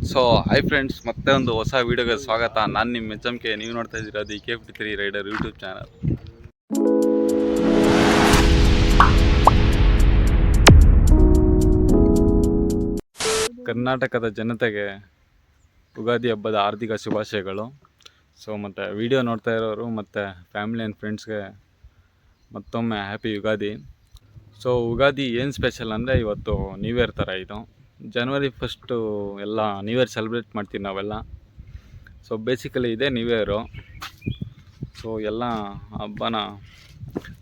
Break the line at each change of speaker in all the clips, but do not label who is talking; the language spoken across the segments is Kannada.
ಸೊ ಹೈ ಫ್ರೆಂಡ್ಸ್, ಮತ್ತೆ ಒಂದು ಹೊಸ ವೀಡಿಯೋಗೆ ಸ್ವಾಗತ. ನಾನು ನಿಮ್ಮ ಎಚ್.ಎಂ.ಕೆ. ನೀವು ನೋಡ್ತಾ ಇದ್ದೀರಾ ದಿ ಕೆ53 ರೈಡರ್ ಯೂಟ್ಯೂಬ್ ಚಾನಲ್. ಕರ್ನಾಟಕದ ಜನತೆಗೆ ಯುಗಾದಿ ಹಬ್ಬದ ಹಾರ್ದಿಕ ಶುಭಾಶಯಗಳು. ಸೊ ಮತ್ತು ವಿಡಿಯೋ ನೋಡ್ತಾ ಇರೋರು ಮತ್ತು ಫ್ಯಾಮಿಲಿ ಆ್ಯಂಡ್ ಫ್ರೆಂಡ್ಸ್ಗೆ ಮತ್ತೊಮ್ಮೆ ಹ್ಯಾಪಿ ಯುಗಾದಿ. ಸೊ ಯುಗಾದಿ ಏನು ಸ್ಪೆಷಲ್ ಅಂದರೆ, ಇವತ್ತು ನ್ಯೂ ಇಯರ್ ಥರ ಇದು. ಜನವರಿ 1 ಎಲ್ಲ ನ್ಯೂ ಇಯರ್ ಸೆಲೆಬ್ರೇಟ್ ಮಾಡ್ತೀವಿ ನಾವೆಲ್ಲ. ಸೊ ಬೇಸಿಕಲಿ ಇದೇ ನ್ಯೂ ಇಯರು. ಸೊ ಎಲ್ಲ ಹಬ್ಬನ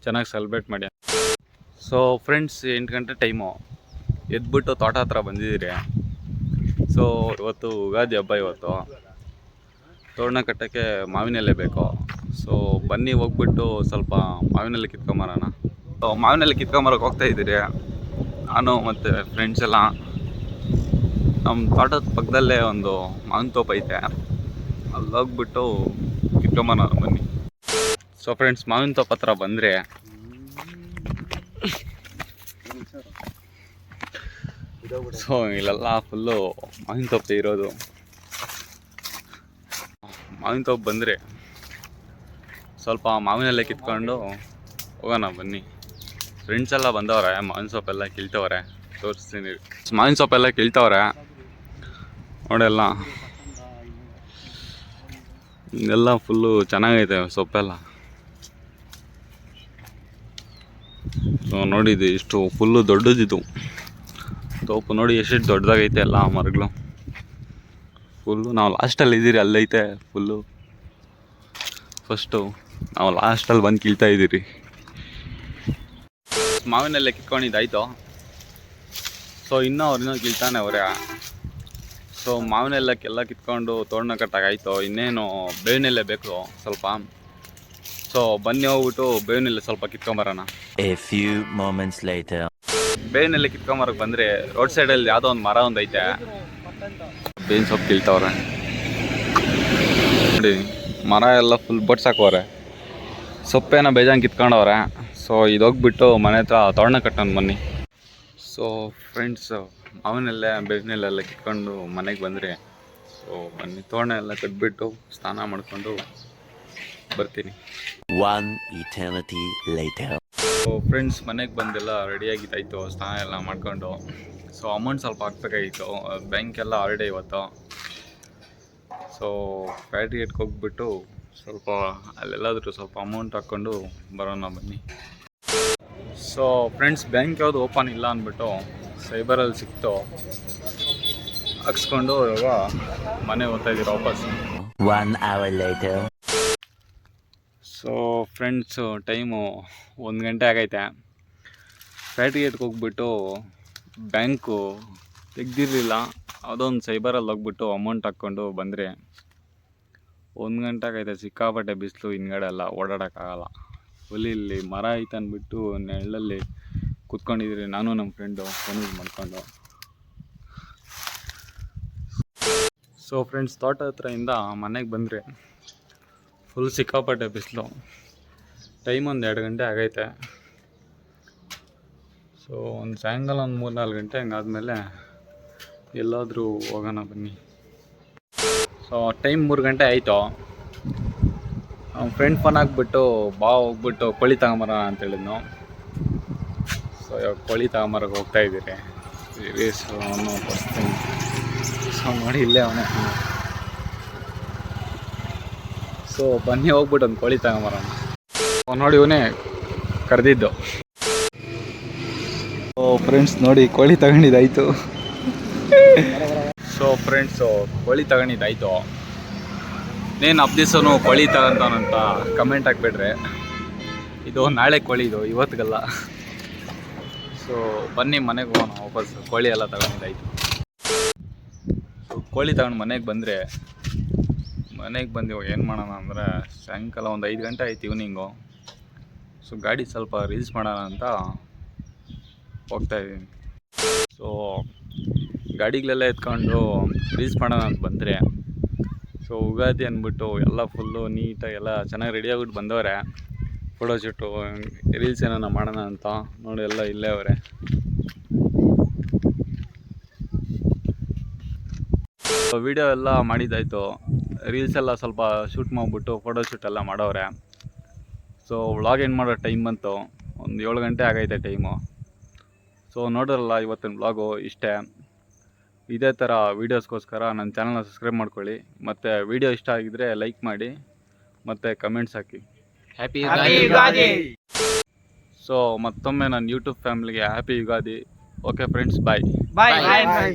ಚೆನ್ನಾಗಿ ಸೆಲೆಬ್ರೇಟ್ ಮಾಡಿ. ಸೊ ಫ್ರೆಂಡ್ಸ್, 8 ಗಂಟೆ ಟೈಮು ಎದ್ಬಿಟ್ಟು ತೋಟ ಹತ್ರ ಬಂದಿದ್ದೀರಿ. ಸೊ ಇವತ್ತು ಯುಗಾದಿ ಹಬ್ಬ. ಇವತ್ತು ತೋರಣ ಕಟ್ಟೋಕ್ಕೆ ಮಾವಿನೆಲೆ ಬೇಕು. ಸೊ ಬನ್ನಿ ಹೋಗ್ಬಿಟ್ಟು ಸ್ವಲ್ಪ ಮಾವಿನೆಲೆ ಕಿತ್ಕೊಂಬರೋಣ. ಸೊ ಮಾವಿನೆಲೆ ಕಿತ್ಕೊಂಬರೋಕೆ ಹೋಗ್ತಾ ಇದ್ದೀರಿ ನಾನು ಮತ್ತು ಫ್ರೆಂಡ್ಸ್ ಎಲ್ಲ. ನಮ್ಮ ತೋಟದ ಪಕ್ಕದಲ್ಲೇ ಒಂದು ಮಾವಿನ ತೋಪ ಐತೆ, ಅಲ್ಲಿ ಹೋಗ್ಬಿಟ್ಟು ಕಿತ್ಕೊಂಬರೋಣ ಬನ್ನಿ. ಸೊ ಫ್ರೆಂಡ್ಸ್, ಮಾವಿನ ತೋಪ ಹತ್ರ ಬಂದರೆ ಸೊ ಇಲ್ಲೆಲ್ಲ ಫುಲ್ಲು ಮಾವಿನ ತೋಪ ಇರೋದು. ಮಾವಿನ ತೋಪ ಬಂದರೆ ಸ್ವಲ್ಪ ಮಾವಿನೆಲ್ಲ ಕಿತ್ಕೊಂಡು ಹೋಗೋಣ ಬನ್ನಿ. ಫ್ರೆಂಡ್ಸ್ ಎಲ್ಲ ಬಂದವ್ರೆ, ಮಾವಿನ ಸೊಪ್ಪೆಲ್ಲ ಕೀಳ್ತವ್ರೆ, ತೋರಿಸ್ತೀನಿ. ಮಾವಿನ ಸೊಪ್ಪೆಲ್ಲ ಕೀಳ್ತವ್ರೆ ನೋಡೆಲ್ಲ. ಎಲ್ಲ ಫುಲ್ಲು ಚೆನ್ನಾಗೈತೆ ಸೊಪ್ಪೆಲ್ಲ. ಸೊ ನೋಡಿದ್ದು ಇಷ್ಟು ಫುಲ್ಲು ದೊಡ್ಡದಿದ್ದು ತೋಪು. ನೋಡಿ ಎಷ್ಟು ದೊಡ್ಡದಾಗೈತೆ ಎಲ್ಲ ಮರಗಳು ಫುಲ್ಲು. ನಾವು ಲಾಸ್ಟಲ್ಲಿ ಇದ್ದೀರಿ, ಅಲ್ಲೈತೆ ಫುಲ್ಲು. ಫಸ್ಟು ನಾವು ಲಾಸ್ಟಲ್ಲಿ ಬಂದು ಕೀಳ್ತಾ ಇದ್ದೀರಿ. ಮಾವಿನೆಲ್ಲ ಕಿತ್ಕೊಂಡಿದ್ದಾಯ್ತು. ಸೊ ಇನ್ನೂ ಕೀಳ್ತಾನೆ ಅವರೇ. ಸೊ ಮಾವಿನೆಲ್ಲಕ್ಕೆಲ್ಲ ಕಿತ್ಕೊಂಡು ತೋರಣ ಕಟ್ಟಾಗಾಯ್ತು. ಇನ್ನೇನು ಬೇವಿನೆಲೆ ಬೇಕು ಸ್ವಲ್ಪ. ಸೊ ಬನ್ನಿ ಹೋಗ್ಬಿಟ್ಟು ಬೇವಿನೆಲೆ ಸ್ವಲ್ಪ ಕಿತ್ಕೊಂಬರೋಣ. ಬೇವಿನೆಲೆ ಕಿತ್ಕೊಂಬರಕ್ಕೆ ಬಂದರೆ ರೋಡ್ ಸೈಡಲ್ಲಿ ಯಾವುದೋ ಒಂದು ಮರ ಒಂದು ಐತೆ, ಬೇವಿನ ಸೊಪ್ಪು ಕೀಳ್ತವ್ರೆ ನೋಡಿ. ಮರ ಎಲ್ಲ ಫುಲ್ ಬಡ್ಸಾಕವ್ರೆ, ಸೊಪ್ಪೇನ ಬೇಜಾನ್ ಕಿತ್ಕೊಂಡವ್ರೆ. ಸೊ ಇದೋಗ್ಬಿಟ್ಟು ಮನೆ ಹತ್ರ ತೋರಣ ಕಟ್ಟೋಣ ಬನ್ನಿ. ಸೊ ಫ್ರೆಂಡ್ಸ್, ಮಾವಿನೆಲ್ಲ ಬೇವಿನೆಲ್ಲ ಕಿತ್ಕೊಂಡು ಮನೆಗೆ ಬಂದರೆ ಸೊ ಬನ್ನಿ ತೋರಣ ಎಲ್ಲ ಕಟ್ಬಿಟ್ಟು ಸ್ನಾನ ಮಾಡಿಕೊಂಡು ಬರ್ತೀನಿ. ಸೊ ಫ್ರೆಂಡ್ಸ್, ಮನೆಗೆ ಬಂದೆಲ್ಲ ರೆಡಿಯಾಗಿದ್ದಾಯಿತು, ಸ್ನಾನ ಎಲ್ಲ ಮಾಡ್ಕೊಂಡು. ಸೊ ಅಮೌಂಟ್ ಸ್ವಲ್ಪ ಹಾಕ್ಬೇಕಾಗಿತ್ತು, ಬ್ಯಾಂಕೆಲ್ಲ ಹಾಲಿಡೇ ಇವತ್ತು. ಸೊ ಫ್ಯಾಕ್ಟ್ರಿ ಗೇಟ್ಗೆ ಹೋಗ್ಬಿಟ್ಟು ಸ್ವಲ್ಪ ಅಲ್ಲೆಲ್ಲಾದರೂ ಸ್ವಲ್ಪ ಅಮೌಂಟ್ ಹಾಕ್ಕೊಂಡು ಬರೋಣ ಬನ್ನಿ. ಸೊ ಫ್ರೆಂಡ್ಸ್, ಬ್ಯಾಂಕ್ ಯಾವುದು ಓಪನ್ ಇಲ್ಲ ಅಂದ್ಬಿಟ್ಟು ಸೈಬರಲ್ಲಿ ಸಿಕ್ತು, ಹಾಕ್ಸ್ಕೊಂಡು ಇವಾಗ ಮನೆಗೆ ಹೋಗ್ತಾ ಇದ್ದೀವಿ ವಾಪಸ್.
1 hour later.
So friends, time 1 ಗಂಟೆ ಆಗೈತೆ. ಫ್ಯಾಕ್ಟ್ರಿ ಗೇಟ್ಗೆ ಹೋಗ್ಬಿಟ್ಟು ಬ್ಯಾಂಕು ತೆಗ್ದಿರಲಿಲ್ಲ, ಅದೊಂದು ಸೈಬರಲ್ಲಿ ಹೋಗ್ಬಿಟ್ಟು ಅಮೌಂಟ್ ಹಾಕ್ಕೊಂಡು ಬಂದರೆ 1 ಗಂಟೆ ಆಗೈತೆ. ಸಿಕ್ಕಾಪಟ್ಟೆ ಬಿಸಿಲು, ಹಿಂದ್ಗಡೆ ಎಲ್ಲ ಓಡಾಡೋಕ್ಕಾಗಲ್ಲ. ಫುಲ್ ಇಲ್ಲಿ ಮರ ಐತೆ ಅಂದ್ಬಿಟ್ಟು ನೆರಳಲ್ಲಿ ಕೂತ್ಕೊಂಡಿದ್ದೀರಿ ನಾನು ನಮ್ಮ ಫ್ರೆಂಡು ಫೋನ್ ಯೂಸ್ ಮಾಡ್ಕೊಂಡು. ಸೊ ಫ್ರೆಂಡ್ಸ್, ತೋಟ ಹತ್ರದಿಂದ ಮನೆಗೆ ಬಂದರೆ ಫುಲ್ ಸಿಕ್ಕಾಪಟ್ಟೆ ಬಿಸಿಲು. ಟೈಮ್ ಒಂದು 2 ಗಂಟೆ ಆಗೈತೆ. ಸೊ ಒಂದು ಸಾಯಂಕಾಲ ಒಂದು 3-4 ಗಂಟೆ ಹಂಗಾದ್ಮೇಲೆ ಎಲ್ಲಾದರೂ ಹೋಗೋಣ ಬನ್ನಿ. ಸೊ ಟೈಮ್ 3 ಗಂಟೆ ಆಯಿತು. ನಮ್ಮ ಫ್ರೆಂಡ್ ಫೋನ್ ಹಾಕ್ಬಿಟ್ಟು ಬಾ ಹೋಗ್ಬಿಟ್ಟು ಕೋಳಿ ತಗೊಂಬರೋಣ ಅಂತೇಳಿದ್ನು. ಸೊ ಇವಾಗ ಕೋಳಿ ತಗೊಂಬರೋಕೆ ಹೋಗ್ತಾ ಇದ್ದೀರಿ. ಅವನು ತೋರಿಸ್ತೀನಿ. ಸೊ ನೋಡಿ, ಇಲ್ಲೇ ಅವನೇ. ಸೊ ಬನ್ನಿ ಹೋಗ್ಬಿಟ್ಟು ಒಂದು ಕೋಳಿ ತಗೊಂಬರೋಣ. ನೋಡಿ, ಇವನೇ ಕರೆದಿದ್ದು. ಸೊ ಫ್ರೆಂಡ್ಸ್ ನೋಡಿ, ಕೋಳಿ ತಗೊಂಡಿದ್ದಾಯಿತು. ಸೊ ಫ್ರೆಂಡ್ಸು, ಕೋಳಿ ತಗೊಂಡಿದ್ದಾಯಿತು. ನೇನು ದಿವಸನೂ ಕೋಳಿ ತಗೊಂತಾನಂತ ಕಮೆಂಟ್ ಹಾಕ್ಬಿಡ್ರಿ. ಇದು ನಾಳೆ ಕೋಳಿ, ಇದು ಇವತ್ತಿಗಲ್ಲ. ಸೊ ಬನ್ನಿ ಮನೆಗೆ ಹೋಗೋಣ ವಾಪಸ್. ಕೋಳಿ ಎಲ್ಲ ತಗೊಂಡಿದ್ದಾಯಿತು. ಸೊ ಕೋಳಿ ತಗೊಂಡು ಮನೆಗೆ ಬಂದರೆ, ಮನೆಗೆ ಬಂದು ಏನು ಮಾಡೋಣ ಅಂದರೆ, ಸಾಯಂಕಾಲ ಒಂದು 5 ಗಂಟೆ ಆಯ್ತು ಈವ್ನಿಂಗು. ಸೊ ಗಾಡಿ ಸ್ವಲ್ಪ ರೀಲ್ಸ್ ಮಾಡೋಣ ಅಂತ ಹೋಗ್ತಾಯಿದ್ದೀನಿ. ಸೊ ಗಾಡಿಗಳೆಲ್ಲ ಎತ್ಕೊಂಡು ರೀಲ್ಸ್ ಮಾಡೋಣ ಅಂತ ಬಂದರೆ, ಸೊ ಯುಗಾದಿ ಅಂದ್ಬಿಟ್ಟು ಎಲ್ಲ ಫುಲ್ಲು ನೀಟಾಗಿ ಎಲ್ಲ ಚೆನ್ನಾಗಿ ರೆಡಿಯಾಗ್ಬಿಟ್ಟು ಬಂದವರೆ. ಫೋಟೋ ಶೂಟು, ರೀಲ್ಸ್ ಏನಾರ ಮಾಡೋಣ ಅಂತ ನೋಡಿ ಎಲ್ಲ ಇಲ್ಲೇ ಅವರೇ. ವಿಡಿಯೋ ಎಲ್ಲ ಮಾಡಿದ್ದಾಯಿತು, ರೀಲ್ಸ್ ಎಲ್ಲ ಸ್ವಲ್ಪ ಶೂಟ್ ಮಾಡಿಬಿಟ್ಟು ಫೋಟೋಶೂಟ್ ಎಲ್ಲ ಮಾಡವ್ರೆ. ಸೊ ವ್ಲಾಗ್ ಏನು ಮಾಡೋ ಟೈಮ್ ಬಂತು, ಒಂದು 7 ಗಂಟೆ ಆಗೈತೆ ಟೈಮು. ಸೊ ನೋಡಿದ್ರಲ್ಲ ಇವತ್ತಿನ ವ್ಲಾಗು ಇಷ್ಟೇ. ಇದೇ ಥರ ವೀಡಿಯೋಸ್ಗೋಸ್ಕರ ನನ್ನ ಚಾನಲ್ನ ಸಬ್ಸ್ಕ್ರೈಬ್ ಮಾಡ್ಕೊಳ್ಳಿ, ಮತ್ತು ವಿಡಿಯೋ ಇಷ್ಟ ಆಗಿದ್ದರೆ ಲೈಕ್ ಮಾಡಿ ಮತ್ತು ಕಮೆಂಟ್ಸ್ ಹಾಕಿ.
ಹ್ಯಾಪಿ ಯುಗಾದಿ.
ಸೊ ಮತ್ತೊಮ್ಮೆ ನನ್ನ ಯೂಟ್ಯೂಬ್ ಫ್ಯಾಮಿಲಿಗೆ ಹ್ಯಾಪಿ ಯುಗಾದಿ. ಓಕೆ ಫ್ರೆಂಡ್ಸ್, ಬಾಯ್.
ಬಾಯ್.